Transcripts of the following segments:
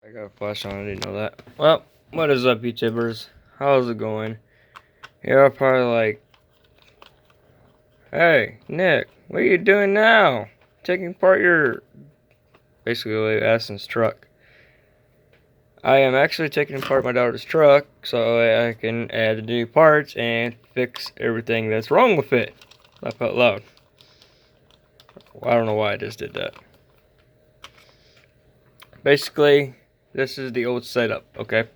I got a flash on, I didn't know that. Well, what is up, YouTubers? How's it going? You're probably like, hey, Nick, what are you doing now? Taking apart your, basically, Aston's truck. I am actually taking apart my daughter's truck so I can add the new parts and fix everything that's wrong with it. Laugh out loud. Well, I don't know why I just did that. Basically, this is the old setup, okay?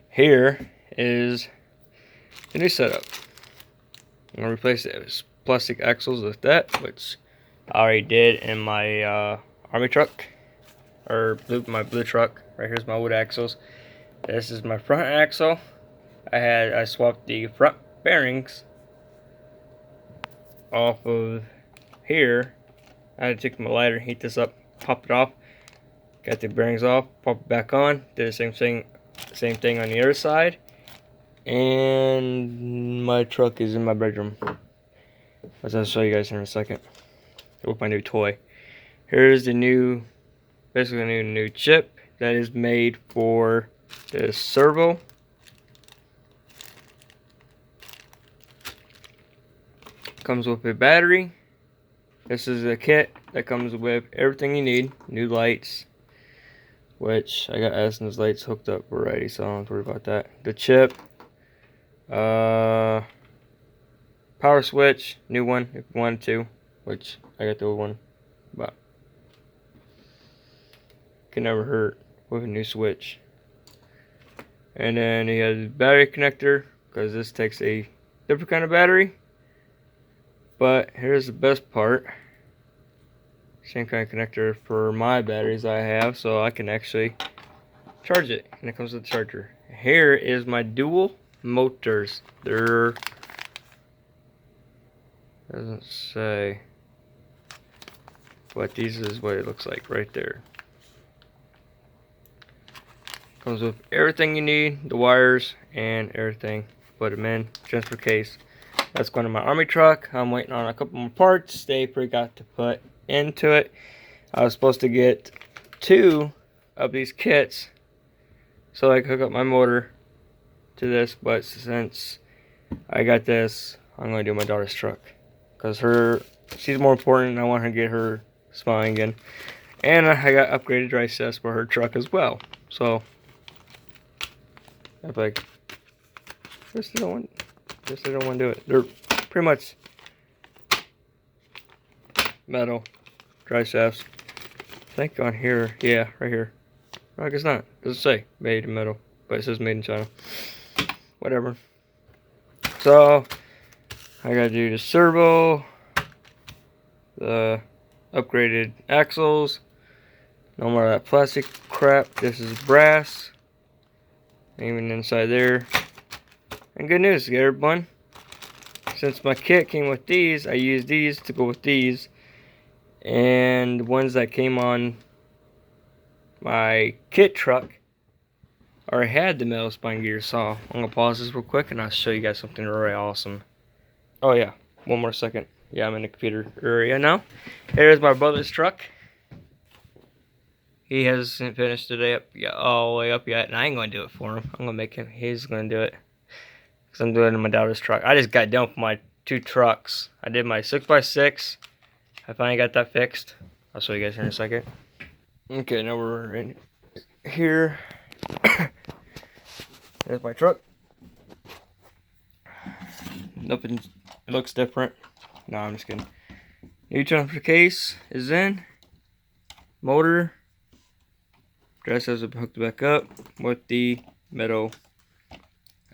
Here is the new setup. I'm gonna replace those plastic axles with that, which I already did in my army truck, or my blue truck. Right here's my wood axles. This is my front axle. I swapped the front bearings off of here. I had to take my lighter, heat this up, pop it off. Got the bearings off, pop it back on. Did the same thing on the other side. And my truck is in my bedroom, which I'll show you guys in a second with my new toy. Here's the new, basically a new chip that is made for the servo. Comes with a battery. This is a kit that comes with everything you need. New lights, which I got Aston's lights hooked up already, so I don't have to worry about that. The chip, power switch, new one if you wanted to, which I got the old one, but can never hurt with a new switch. And then he has a battery connector, because this takes a different kind of battery. But here's the best part. Same kind of connector for my batteries I have, so I can actually charge it. And it comes with the charger. Here is my dual motors. They're, doesn't say, but these is what it looks like right there. Comes with everything you need, the wires and everything. Put them in, transfer case. That's going to my army truck. I'm waiting on a couple more parts they forgot to put into it. I was supposed to get 2 of these kits so I could hook up my motor to this, but since I got this, I'm going to do my daughter's truck, because she's more important and I want her to get her smiling again. And I got upgraded dry sets for her truck as well. So I'm like, Just they don't want to do it. They're pretty much metal dry shafts. I think on here, yeah, right here. No, I guess not. It doesn't say made in metal, but it says made in China. Whatever. So I gotta do the servo, the upgraded axles. No more of that plastic crap. This is brass. Even inside there. And good news, everyone. Since my kit came with these, I used these to go with these. And the ones that came on my kit truck already had the metal spine gear. So I'm gonna pause this real quick and I'll show you guys something really awesome. Oh yeah, one more second. Yeah, I'm in the computer area now. Here's my brother's truck. He hasn't finished today up yet, all the way up yet, and I ain't gonna do it for him. I'm gonna make him. He's gonna do it. Because I'm doing it in my daughter's truck. I just got done with my 2 trucks. I did my 6x6. I finally got that fixed. I'll show you guys here in a second. Okay, now we're in here. There's my truck. Nothing, it looks different. No, I'm just kidding. New transfer case is in. Motor. Dress has been hooked back up with the metal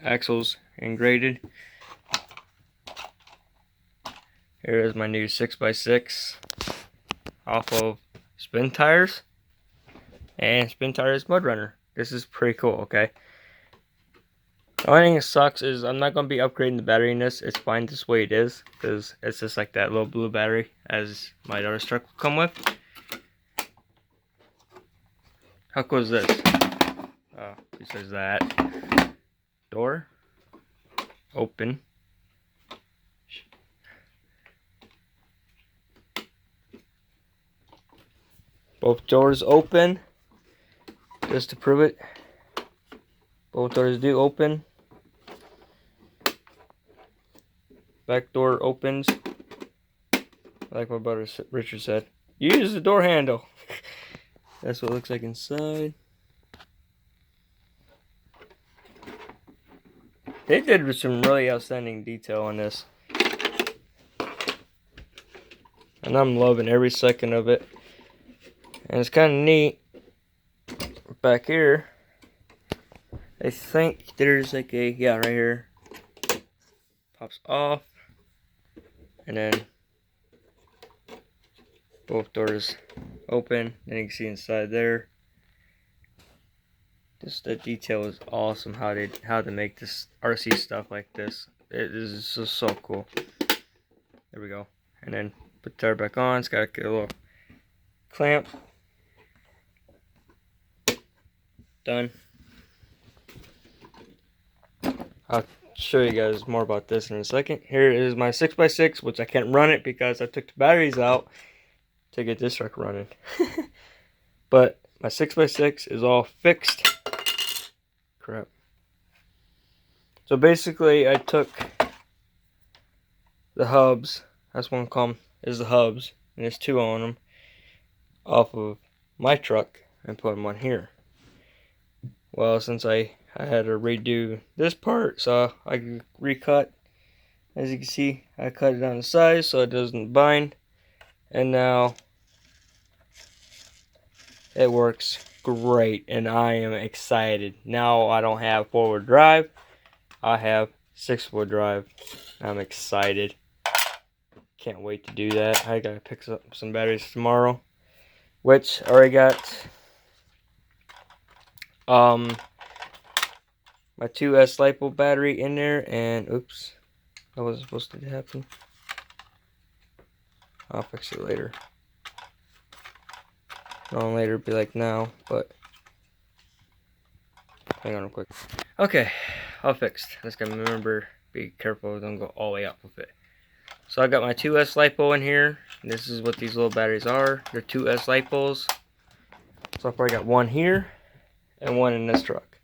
axles engraved. Here is my new 6x6 off of Spin Tires and Spin Tires Mud Runner. This is pretty cool, okay? The only thing that sucks is I'm not going to be upgrading the battery in this. It's fine this way it is, because it's just like that little blue battery as my daughter's truck will come with. How cool is this? Besides that, door open. Both doors open. just to prove it. Both doors do open. Back door opens. Like my brother Richard said, use the door handle. That's what it looks like inside. They did some really outstanding detail on this. And I'm loving every second of it. And it's kind of neat. Back here, I think there's like a, yeah, right here. Pops off. And then both doors open. And you can see inside there. Just the detail is awesome. How to make this RC stuff like this. It is just so cool. There we go. And then put the tire back on. It's got a little clamp. Done. I'll show you guys more about this in a second. Here is my 6x6, which I can't run it because I took the batteries out to get this truck running. But my 6x6 is all fixed. Crap. So basically, I took the hubs. That's one column is the hubs, and there's two on them, off of my truck and put them on here. Well, since I had to redo this part, so I can recut. As you can see, I cut it on the side so it doesn't bind, and now it works great, and I am excited. Now I don't have 4-wheel drive, I have 6-wheel drive. I'm excited. Can't wait to do that. I gotta pick up some batteries tomorrow, which I already got my 2S LiPo battery in there, and oops, that wasn't supposed to happen. I'll fix it later. Not later, be like now, but hang on real quick. Okay, all fixed. Just gotta remember, be careful, don't go all the way up with it. So I got my 2S LiPo in here. This is what these little batteries are. They're 2S LiPos. So I've probably got one here and one in this truck.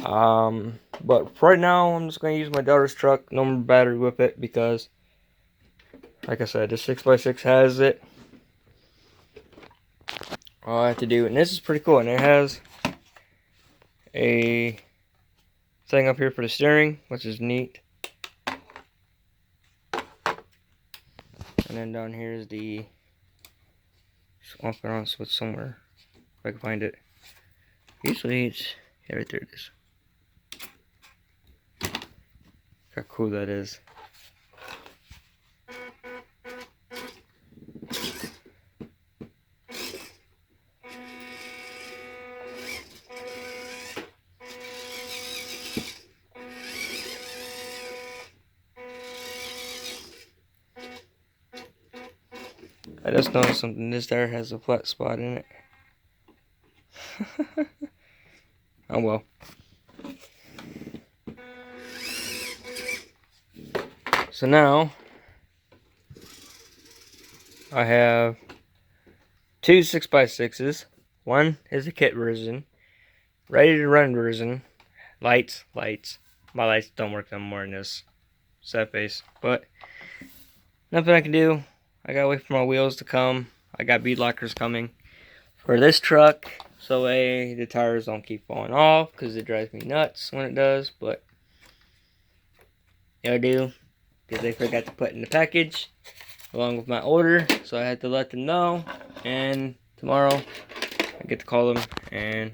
But for right now, I'm just going to use my daughter's truck, no more battery with it, because like I said, this 6x6 has it. All I have to do, and this is pretty cool, and it has a thing up here for the steering, which is neat. And then down here is the, I'll put on switch somewhere if I can find it. Usually it's, yeah, right there it is. Look how cool that is. I just noticed something. This tire has a flat spot in it. Oh well. So now I have two 6x6s. One is a kit version, ready to run version. Lights. My lights don't work no more in this set face, but nothing I can do. I gotta wait for my wheels to come. I got bead lockers coming for this truck, so the tires don't keep falling off, because it drives me nuts when it does. But I do, because they forgot to put in the package along with my order, so I had to let them know. And tomorrow I get to call them and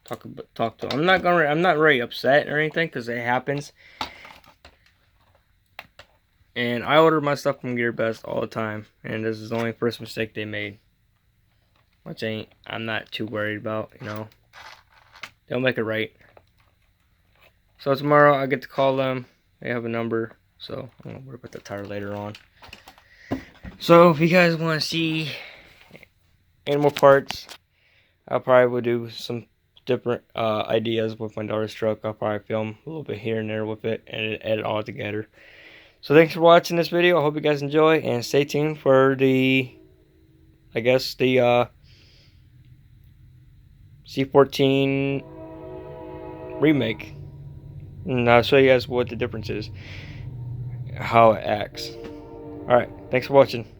talk to them. I'm not really upset or anything, because it happens. And I order my stuff from GearBest all the time, and this is the only first mistake they made, which I'm not too worried about, you know. They'll make it right. So tomorrow I get to call them. They have a number, so I'm gonna work with the tire later on. So if you guys want to see animal parts, I probably will do some different ideas with my daughter's truck. I'll probably film a little bit here and there with it and edit it all together. So thanks for watching this video. I hope you guys enjoy, and stay tuned for the, I guess, the C14 remake. And I'll show you guys what the difference is, how it acts. Alright, thanks for watching.